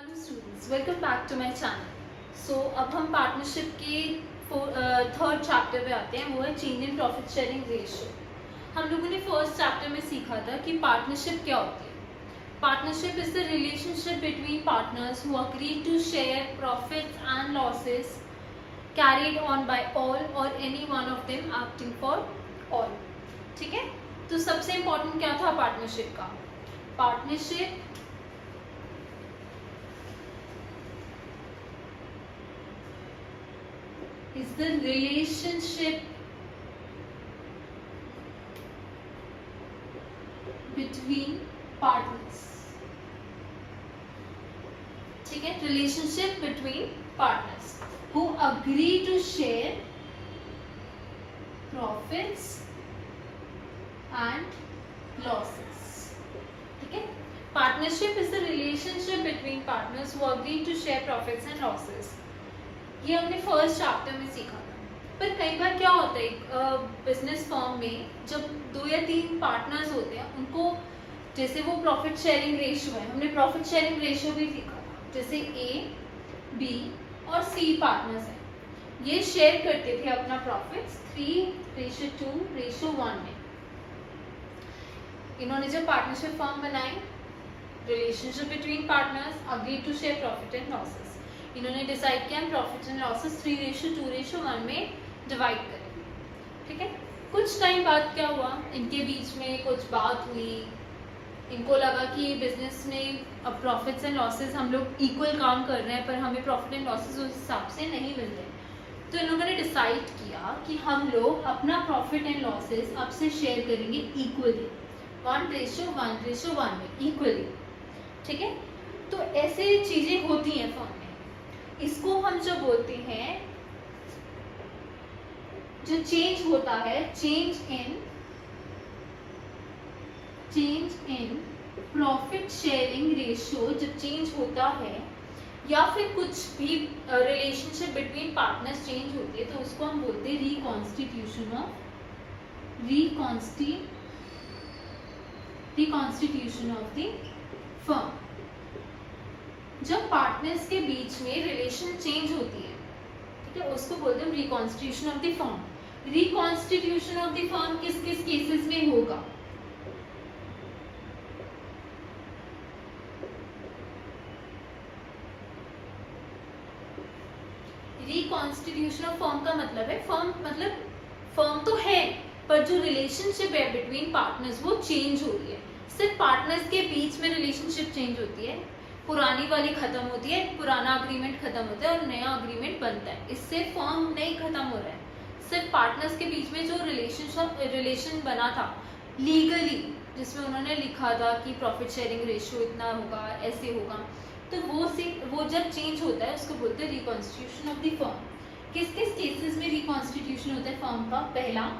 Hello students, welcome back to my channel. So अब हम partnership के थर्ड चैप्टर पे आते हैं, वो है change in profit sharing ratio. हम लोगों ने फर्स्ट चैप्टर में सीखा था कि पार्टनरशिप क्या होती है। Partnership is the relationship between partners who agree to share profits and losses carried on by all or any one of them acting for all. ठीक है, तो सबसे इंपॉर्टेंट क्या था पार्टनरशिप का? Partnership is the relationship between partners. ठीक है, relationship between partners who agree to share profits and losses. ठीक है, partnership is the relationship between partners who agree to share profits and losses. ये हमने first chapter में सीखा था। पर कई बार क्या होता है बिजनेस फॉर्म में, जब 2 या 3 पार्टनर्स होते हैं, उनको जैसे वो प्रॉफिट शेयरिंग रेशियो है, हमने प्रॉफिट शेयरिंग रेशियो भी सीखा था। जैसे ए, बी और सी पार्टनर्स हैं, ये शेयर करते थे अपना प्रॉफिट्स 3:2:1 में। इन्होंने जब पार्टनरशिप फॉर्म बनाई, relationship between partners agree to share profit and losses, इन्होंने डिसाइड किया प्रॉफिट एंड लॉसेस 3:2:1 में डिवाइड करें। ठीक है, कुछ टाइम बाद क्या हुआ, इनके बीच में कुछ बात हुई, इनको लगा कि बिजनेस में अब प्रॉफिट्स एंड लॉसेस हम लोग इक्वल काम कर रहे हैं, पर हमें प्रॉफिट एंड लॉसेस उस हिसाब से नहीं मिल रहे। तो इन लोगों ने डिसाइड किया कि हम लोग अपना प्रॉफिट एंड लॉसेस अब से शेयर करेंगे इक्वली, 1:1:1 में, इक्वली। ठीक है, तो ऐसे चीजें होती हैं फर्म में। इसको हम जो बोलते हैं, जो चेंज होता है, change in profit sharing ratio जब चेंज होता है, या फिर कुछ भी रिलेशनशिप बिटवीन पार्टनर्स चेंज होती है, तो उसको हम बोलते हैं रिकॉन्स्टिट्यूशन ऑफ द फर्म। जब पार्टनर्स के बीच में रिलेशन चेंज होती है, ठीक है, उसको बोलते हैं reconstitution of the firm. Reconstitution of the firm किस किस केसेस में होगा? रिकॉन्स्टिट्यूशन ऑफ फर्म का मतलब है, फर्म तो है, पर जो रिलेशनशिप है बिटवीन पार्टनर्स वो चेंज हो रही है। सिर्फ पार्टनर्स के बीच में रिलेशनशिप चेंज होती है, पुरानी वाली खत्म होती है, पुराना अग्रीमेंट खत्म होता है और नया अग्रीमेंट बनता है। इससे फर्म नहीं खत्म हो रहा है, सिर्फ पार्टनर्स के बीच में जो रिलेशन बना था लीगली, जिसमें उन्होंने लिखा था कि प्रॉफिट शेयरिंग रेशियो इतना होगा, ऐसे होगा, तो वो जब चेंज होता है उसको बोलते हैं रिकॉन्स्टिट्यूशन ऑफ द फर्म। किस किस केसेस में रिकॉन्स्टिट्यूशन होता है फर्म का? पहला,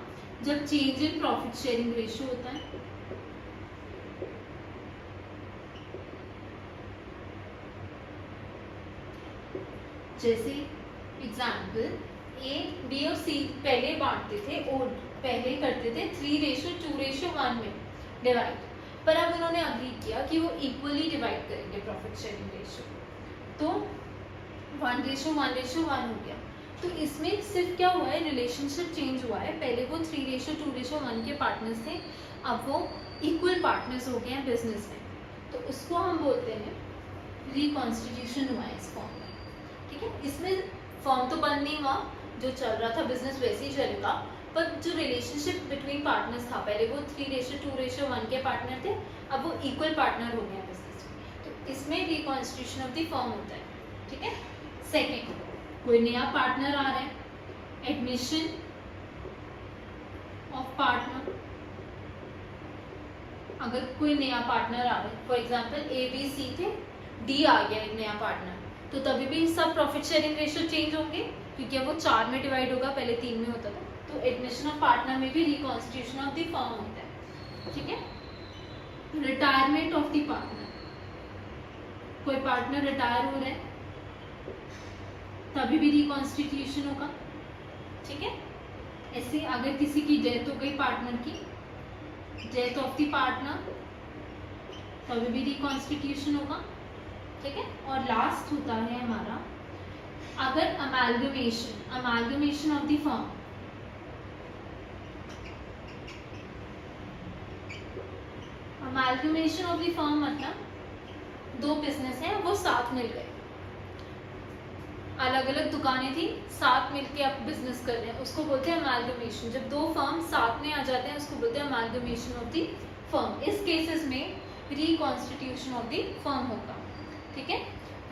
जब change in profit sharing ratio होता है, जैसे एग्जाम्पल ए, बी और सी पहले बांटते थे और पहले करते थे 3:2:1 में डिवाइड, पर अब उन्होंने अग्री किया कि वो इक्वली डिवाइड करेंगे प्रॉफिट शेयरिंग रेशियो, तो 1:1:1 हो गया। तो इसमें सिर्फ क्या हुआ है, रिलेशनशिप चेंज हुआ है। पहले वो 3:2:1 के पार्टनर्स थे, अब वो इक्वल पार्टनर्स हो गए हैं बिजनेस में, तो उसको हम बोलते हैं रिकॉन्स्टिट्यूशन हुआ है इस फॉर्म में। ठीक है, इसमें फॉर्म तो बंद नहीं हुआ, जो चल रहा था बिजनेस वैसे ही चलेगा, पर जो रिलेशनशिप बिटवीन पार्टनर्स था, पहले वो 3:2:1 के पार्टनर थे, अब वो इक्वल पार्टनर हो गए बिजनेस में, तो इसमें रिकॉन्स्टिट्यूशन ऑफ द फर्म होता है। ठीक है, सेकेंड, कोई नया पार्टनर आ रहा है, एडमिशन ऑफ पार्टनर। अगर कोई नया पार्टनर आ रहा है, for example A B C थे, डी आ गया एक नया पार्टनर, तो तभी भी सब प्रॉफिट शेयरिंग रेशियो चेंज होंगे, क्योंकि अब वो 4 में डिवाइड होगा, पहले 3 में होता था। तो एडमिशन ऑफ पार्टनर में भी रिकॉन्स्टिट्यूशन ऑफ द फर्म होता है। ठीक है, रिटायरमेंट ऑफ द पार्टनर, कोई पार्टनर रिटायर हो रहा है, तभी भी रिकॉन्स्टिट्यूशन होगा। ठीक है, ऐसे अगर किसी की डेथ हो गई, पार्टनर की डेथ ऑफ द पार्टनर, तभी भी रिकॉन्स्टिट्यूशन होगा। ठीक है। और लास्ट होता है हमारा अगर amalgamation of the firm, amalgamation of the firm मतलब दो बिजनेस हैं वो साथ मिल गए, अलग अलग दुकानें थी साथ मिलके आप बिजनेस कर रहे हैं, उसको बोलते हैं अमालगमेशन। जब दो फर्म साथ में आ जाते हैं उसको बोलते हैं अमालगमेशन ऑफ द फर्म। इस केसेस में रिकॉन्स्टिट्यूशन ऑफ द फर्म होगा, ठीक है।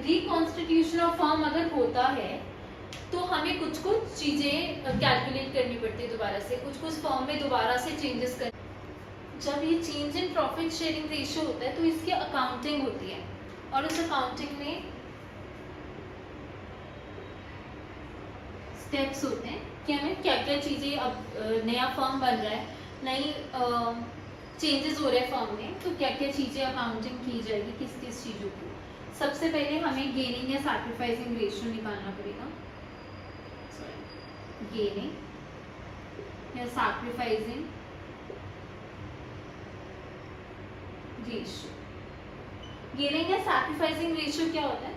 रिकॉन्स्टिट्यूशन ऑफ फर्म अगर होता है तो हमें कुछ कुछ चीजें कैलकुलेट करनी पड़ती है दोबारा से, कुछ कुछ फर्म में दोबारा से चेंजेस कर। जब ये change in profit sharing ratio होता है तो इसकी अकाउंटिंग होती है, और उस अकाउंटिंग में स्टेप्स होते हैं कि हमें क्या क्या चीज़ें, अब नया फर्म बन रहा है, नई चेंजेस हो रहे हैं फर्म में, तो क्या क्या चीज़ें अकाउंटिंग की जाएगी, किस किस चीज़ों की। सबसे पहले हमें गेनिंग या सैक्रिफाइसिंग रेशियो निकालना पड़ेगा, गेनिंग या सैक्रिफाइसिंग रेशियो। गेनिंग या सैक्रिफाइसिंग रेशियो क्या होता है,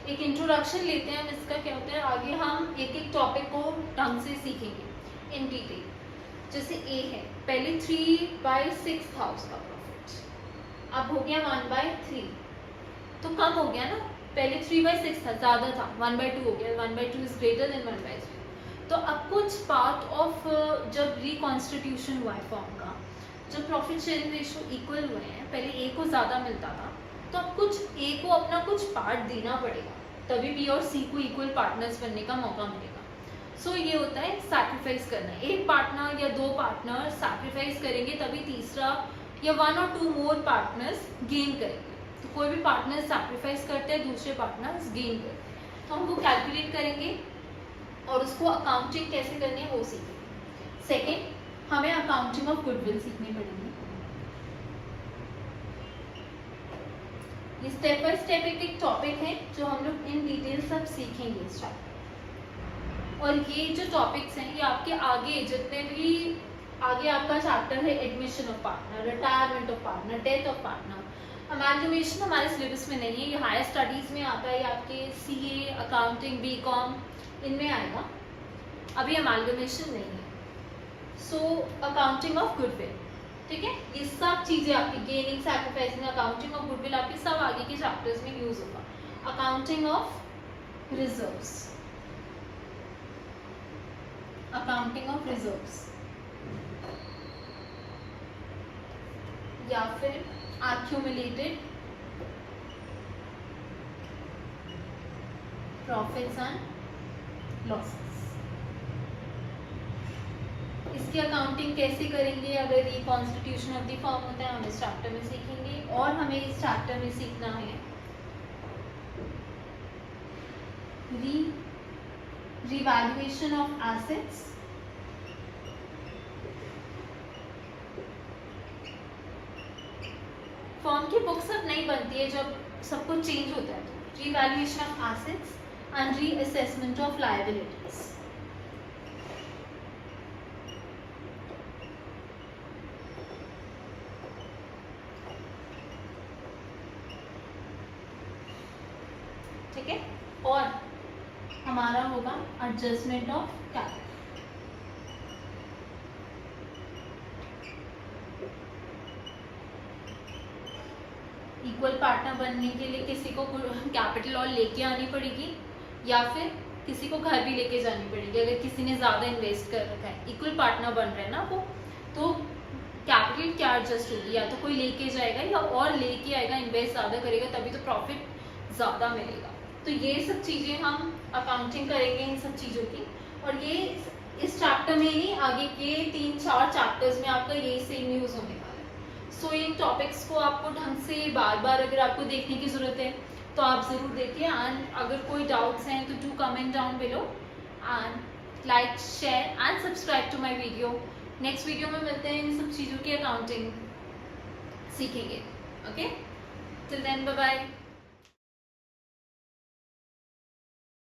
एक इंट्रोडक्शन लेते हैं हम इसका, क्या होता है, आगे हम एक एक टॉपिक को ढंग से सीखेंगे इन डिटेल। जैसे ए है, पहले 3/6 था उसका प्रॉफिट, अब हो गया 1/3, तो कम हो गया ना, पहले 3/6 था, ज़्यादा था, 1/2 हो गया, 1/2 इज ग्रेटर देन 1/3। तो अब कुछ पार्ट ऑफ जब रिकॉन्स्टिट्यूशन हुआ है फॉर्म का, जब प्रॉफिट शेयरिंग रेशियो इक्वल हुए हैं, पहले ए को ज़्यादा मिलता था, तो अब कुछ ए को अपना कुछ पार्ट देना पड़ेगा, तभी बी और सी को इक्वल पार्टनर्स बनने का मौका मिलेगा। सो ये होता है सैक्रिफाइस करना, एक पार्टनर या दो पार्टनर सैक्रिफाइस करेंगे तभी तीसरा या 1 और 2 मोर पार्टनर्स गेन करेंगे। तो कोई भी पार्टनर सैक्रिफाइस करते हैं, दूसरे पार्टनर्स गेन करते हैं, तो हम वो कैलकुलेट करेंगे और उसको अकाउंटिंग कैसे करनी है वो सीखेंगे। सेकेंड, हमें अकाउंटिंग ऑफ गुडविल सीखनी पड़ेगी। ये स्टेप बाय स्टेप एक टॉपिक है जो हम लोग इन डिटेल सब सीखेंगे इस चैप्टर। और ये जो टॉपिक्स हैं ये आपके आगे जितने भी आगे आपका चैप्टर है, admission of partner, retirement of partner, death of partner, amalgamation हमारे सिलेबस में नहीं है, ये हायर स्टडीज में आता है, आपके सीए, अकाउंटिंग, बीकॉम इनमें आएगा, अभी अमालगमेशन नहीं है। सो अकाउंटिंग ऑफ गुडविल, ठीक है, ये सब चीजें आपकी gaining, sacrificing, accounting of goodwill आपके सब आगे के चैप्टर्स में यूज होगा। Accounting of reserves, accounting of reserves, या फिर एक्यूमुलेटेड प्रॉफिट्स एंड लॉसेस, इसकी अकाउंटिंग कैसे करेंगे अगर ये कॉन्स्टिट्यूशन ऑफ द फर्म होता है, हम इस चैप्टर में सीखेंगे। और हमें इस चैप्टर में सीखना है रिवैल्यूएशन ऑफ एसेट्स, फर्म की बुक्स अब नहीं बनती है जब सब कुछ चेंज होता है, तो revaluation of assets and reassessment of liabilities. ठीक है, और हमारा होगा adjustment of capital. Equal partner बनने के लिए किसी को कैपिटल और लेके आनी पड़ेगी या फिर किसी को घर भी लेके जानी पड़ेगी। अगर किसी ने ज्यादा इन्वेस्ट कर रखा है, इक्वल पार्टनर बन रहे हैं ना वो, तो कैपिटल क्या एडजस्ट होगी, या तो कोई लेके जाएगा या और लेके आएगा, इन्वेस्ट ज्यादा करेगा तभी तो प्रॉफिट ज्यादा मिलेगा। तो ये सब चीजें हम अकाउंटिंग करेंगे इन सब चीजों की, और ये इस चैप्टर में ही आगे के 3-4 चैप्टर्स में आपका यही सेम यूज होने वाला है। सो इन टॉपिक्स को आपको ढंग से बार बार अगर आपको देखने की जरूरत है तो आप जरूर देखिए, एंड अगर कोई डाउट्स हैं तो do comment down below and like, share and subscribe to my video. Next video में मिलते हैं, इन सब चीज़ों की अकाउंटिंग सीखेंगे। Okay, till then bye bye.